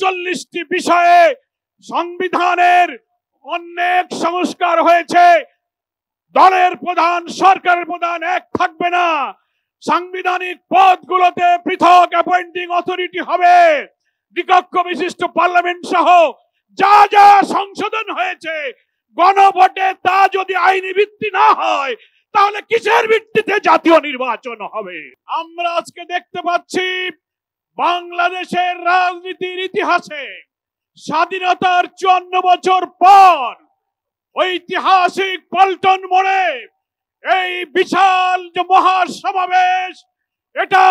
48টি বিষয়ে সংবিধানের অনেক সংস্কার হয়েছে। দলের প্রধান, সরকারের প্রধান এক থাকবে না। সাংবিধানিক পদগুলোতে পৃথক অ্যাপয়েন্টিং অথরিটি হবে। দ্বিকক্ষ বিশিষ্ট পার্লামেন্ট সহ যা যা সংশোধন হয়েছে গণভোটে, তা যদি আইনি ভিত্তি না হয় তাহলে কিসের ভিত্তিতে জাতীয় নির্বাচন হবে? আমরা আজকে দেখতে পাচ্ছি বাংলাদেশের রাজনীতির ইতিহাসে স্বাধীনতার 54 বছর পর ঐতিহাসিক পল্টন মোড়ে এই বিশাল যে মহাসমাবেশ, এটা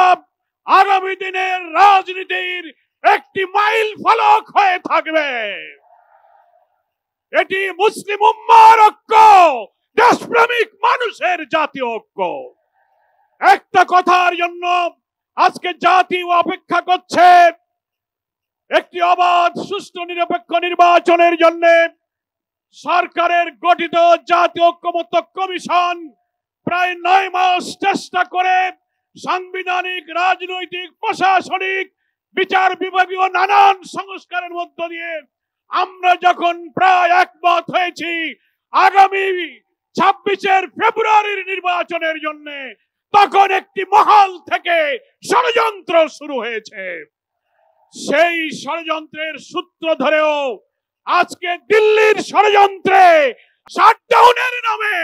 আগামী দিনের রাজনীতির একটি মাইল ফলক হয়ে থাকবে। এটি মুসলিম উম্মার ঐক্য, দেশপ্রেমিক মানুষের জাতীয় ঐক্য। একটা কথার জন্য আজকে জাতি অপেক্ষা করছে, একটি অবাধ সুষ্ঠু নিরপেক্ষ নির্বাচনের জন্য। সরকারের গঠিত জাতীয় ঐক্যমত্য কমিশন প্রায় 9 মাস চেষ্টা করে সাংবিধানিক, রাজনৈতিক, প্রশাসনিক, বিচার বিভাগীয় নানান সংস্কারের মধ্য দিয়ে আমরা যখন প্রায় একমত হয়েছি আগামী 26 ফেব্রুয়ারির নির্বাচনের জন্য, তখন একটি মহল থেকে ষড়যন্ত্র শুরু হয়েছে। সেই ষড়যন্ত্রের সূত্র ধরেও আজকে দিল্লির ষড়যন্ত্রে শাটডাউনের নামে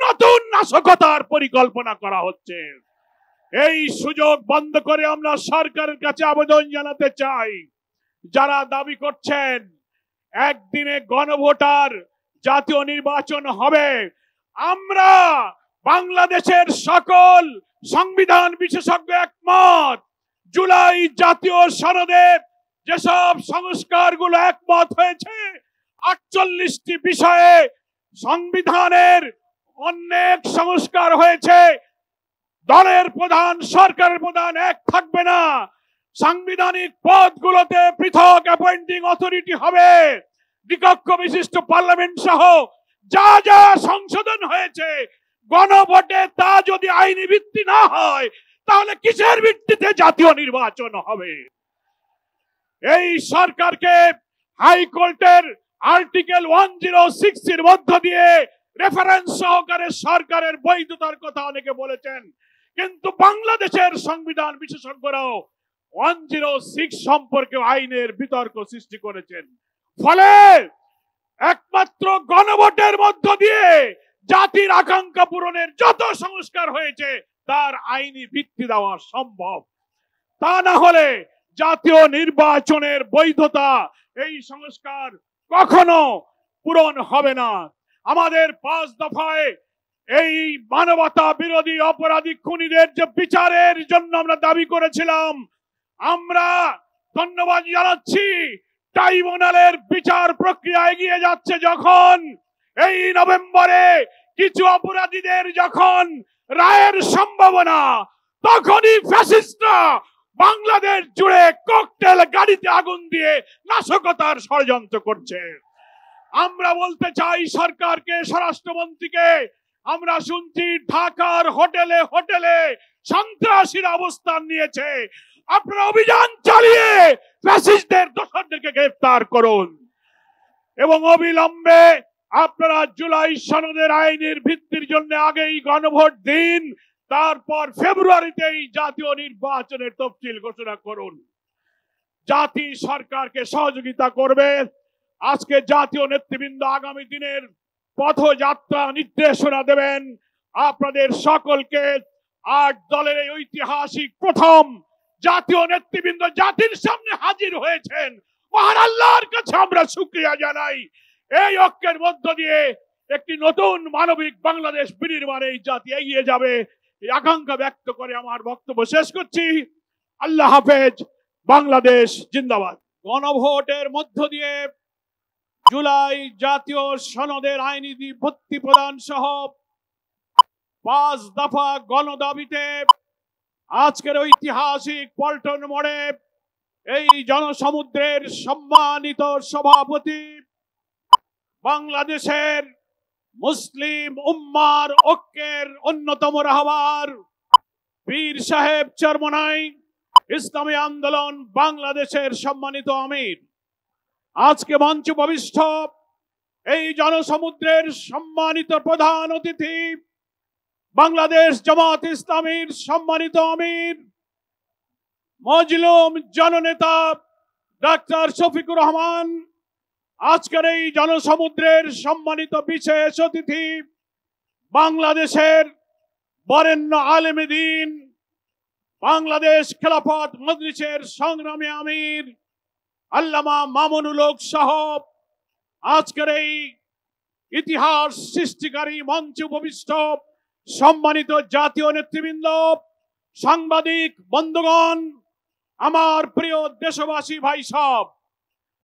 নতুন নাশকতার পরিকল্পনা করা হচ্ছে। এই সুযোগ বন্ধ করে আমরা সরকারের কাছে আবেদন জানাতে চাই, যারা দাবি করছেন একদিনে গণভোটার জাতীয় নির্বাচন হবে, আমরা বাংলাদেশের সকল সংবিধান বিশেষজ্ঞ একমত। জুলাই জাতীয় সনদে যেসব সংস্কারগুলো একমত হয়েছে, 48টি বিষয়ে সংবিধানের অনেক সংস্কার হয়েছে। দলের প্রধান, সরকারের প্রধান এক থাকবে না। সাংবিধানিক পদগুলোতে পৃথক অ্যাপয়েন্টিং অথরিটি হবে। দ্বিকক্ষ বিশিষ্ট পার্লামেন্ট সহ যা যা সংশোধন হয়েছে গণভোটে, তা যদি আইনি ভিত্তি না হয় তাহলে কিসের ভিত্তিতে জাতীয় নির্বাচন হবে? এই সরকারকে হাইকোর্টের আর্টিকেল 106 এর মধ্য দিয়ে রেফারেন্স সহকারে সরকারের বৈধতার কথা অনেকে বলেছেন, কিন্তু বাংলাদেশের সংবিধান বিশেষজ্ঞরাও 106 সম্পর্কে আইনের বিতর্ক সৃষ্টি করেছেন। ফলে একমাত্র গণভোটের মধ্য দিয়ে জাতির আকাঙ্ক্ষা পূরণের যত সংস্কার হয়েছে তার আইনি ভিত্তি দেওয়া সম্ভব। তা না হলে জাতীয় নির্বাচনের বৈধতা, এই সংস্কার কখনো পূরণ হবে না। আমাদের 5 দফায় এই মানবতা বিরোধী অপরাধী খুনিদের যে বিচারের জন্য আমরা দাবি করেছিলাম, আমরা ধন্যবাদ জানাচ্ছি ট্রাইব্যুনালের বিচার প্রক্রিয়া এগিয়ে যাচ্ছে। যখন এই নভেম্বরে কিছু অপরাধীদের যখন রায়ের সম্ভাবনা, তখনই ফ্যাসিস্টরা বাংলাদেশ জুড়ে ককটেল গাড়িতে আগুন দিয়ে নাশকতার ষড়যন্ত্র করছে। আমরা বলতে চাই সরকারকে, স্বরাষ্ট্রমন্ত্রীকে, আমরা শুনছি ঢাকার হোটেলে হোটেলে সন্ত্রাসীর অবস্থান নিয়েছে। আপনারা অভিযান চালিয়ে ফ্যাসিস্টদের দোষরদেরকে গ্রেফতার করুন এবং অবিলম্বে আপনারা জুলাই সনদের আইনের ভিত্তির জন্য আগেই গণভোট দিন, তারপর ফেব্রুয়ারিতেই জাতীয় নির্বাচনের তফসিল ঘোষণা করুন। জাতি সরকারকে সহযোগিতা করবে। আজকে জাতীয় নেতৃবৃন্দ আগামী দিনের পথযাত্রা নির্দেশনা দেবেন। আপনাদের সকলকে 8 দলের এই ঐতিহাসিক প্রথম জাতীয় নেতৃবৃন্দ জাতির সামনে হাজির হয়েছেন। মহান আল্লাহর কাছে আমরা শুকরিয়া জানাই। এই ঐক্যের মধ্য দিয়ে একটি নতুন মানবিক বাংলাদেশ বিনির্মাণে এই জাতি এগিয়ে যাবে, এই আকাঙ্ক্ষা ব্যক্ত করে আমার বক্তব্য শেষ করছি। আল্লাহ হাফেজ। বাংলাদেশ জিন্দাবাদ। গণভোটের মধ্য দিয়ে জুলাই জাতীয় সনদের আইনি ভিত্তি প্রদান সহ 5 দফা গণদাবিতে আজকের ঐতিহাসিক পল্টন মোড়ে এই জনসমুদ্রের সম্মানিত সভাপতি, বাংলাদেশের মুসলিম উম্মার ঐক্যের অন্যতম রাহবার পীর সাহেব চরমনাই, ইসলামী আন্দোলন বাংলাদেশের সম্মানিত আমির, আজকে মঞ্চে উপবিষ্ট এই জনসমুদ্রের সম্মানিত প্রধান অতিথি, বাংলাদেশ জামাত ইসলামীর সম্মানিত আমির, মজলুম জননেতা ডাক্তার শফিকুর রহমান, আজকের এই জনসমুদ্রের সম্মানিত বিশেষ অতিথি, বাংলাদেশের বরেণ্য আলেমে দ্বীন, বাংলাদেশ খেলাফত মজলিসের সংগ্রামী আমির আল্লামা মামুনুল হক সাহেব, আজকের এই ইতিহাস সৃষ্টিকারী মঞ্চে উপবিষ্ট সম্মানিত জাতীয় নেতৃবৃন্দ, সাংবাদিক বন্ধুগণ, আমার প্রিয় দেশবাসী ভাই সব,